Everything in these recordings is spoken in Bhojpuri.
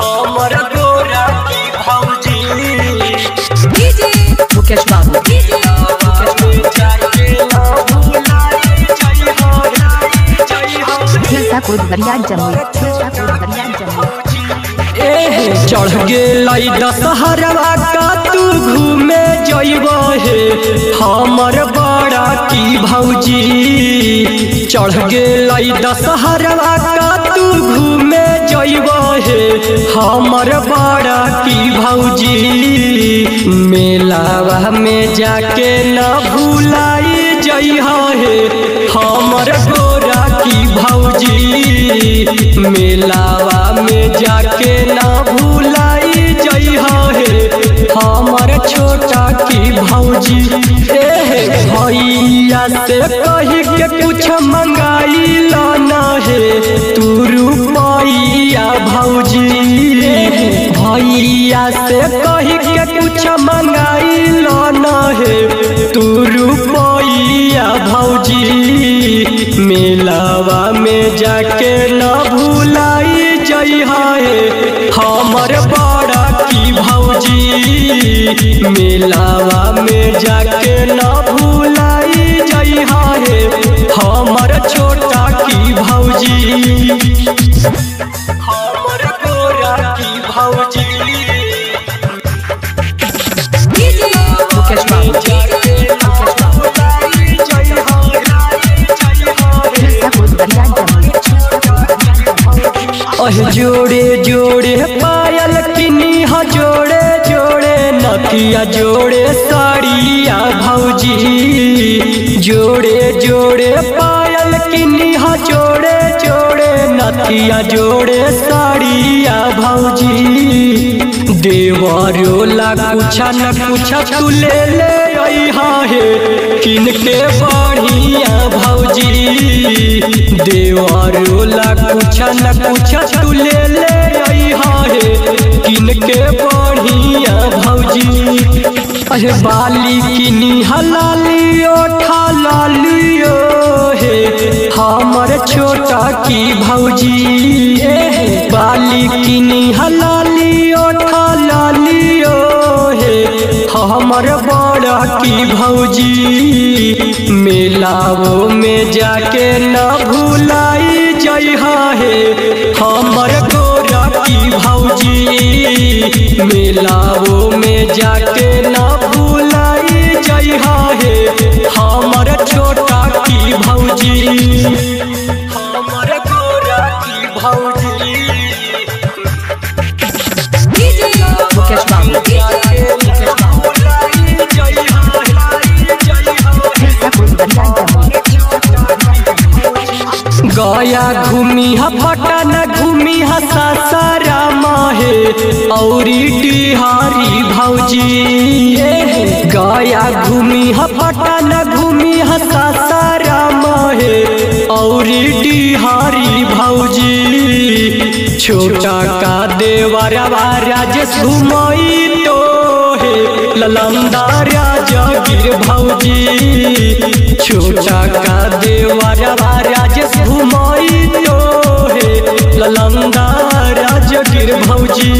हमर गोरा की भौजी मुकेश बाबू चढ़ गेलै दशहरवा का तू घूमे जइब हे हमर बड़ा की भौजी। चढ़ गेलै दशहरवा का तू घूमे जइब हे हमर बड़ा की भौजी। मेलावा में जाके न भूलाई जइह हे हमर गोरा की भौजी। मेलावा में जाके न भूलाई जइह हे हमर छोटा की भौजी। भैया से कही के कुछ मंगाई लाना है तू रुपैया भौजी। भैया से कही के कुछ मंगाई लाना है तू रुपैया भौजी। मेलावा में जाके न भूलाई जइह हे हमर बड़ा की भौजी। मेलावा में जाके न भूलाई जइह हे हमर छोटा की भौजी। हमर गोरा की भौजी मुकेश बाबू जोड़े जोड़े पायल किनी ह जोड़े जोड़े नथिया जोड़े साड़िया भौजी। जोड़े जोड़े पायल किनी ह जोड़े जोड़े नथिया जोड़े साड़िया भौजी। देवरोला कुछ न कुछ तू ले ले अइहा हे किन के बढ़िया भौजी। देवरोला कुछ न कुछ तू ले ले अइहा हे किन के बढ़िया भौजी। अरे बाली किनी हलाली ओठा लालियो हे हमर छोटा की भौजी। बाली किनी हलाली ओठा लालियो हे हमर बड़ा की भौजी। मेलाओ में जाके न भूलाई जइह हे हमर गोरा की भौजी। मेलाओ में जाके न भूलाई जइह हे हमर छोटा की भौजी। हमर गोरा की भौजी मुकेश बाबू गया घूमी ह पटन घूमी ह सासाराम हे औरी डिहारी भौजी। गया घूमी ह पटन घूमी ह सासाराम हे औरी डिहारी भौजी। छोटा का देवरवा राजेश घुमई तो हे ललंदा राजगीर भौजी। छोटा का देवरवा राजेश घुमई तो हे ललंदा राजगीर भौजी।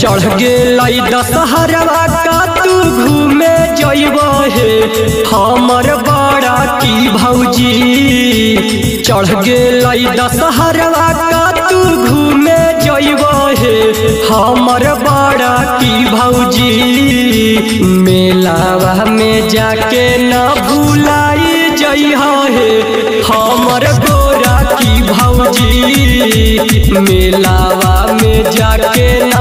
चढ़ गेलै दशहरवा का तू घूमे जइब हे हमर बड़ा की भौजी। चढ़ गेलै दशहरवा का तू घूमे जइब हे हमर बड़ा की भौजी। मेलावा में जाके न भूलाई जइह हे हमर गोरा की भौजी। मेलावा में जाके न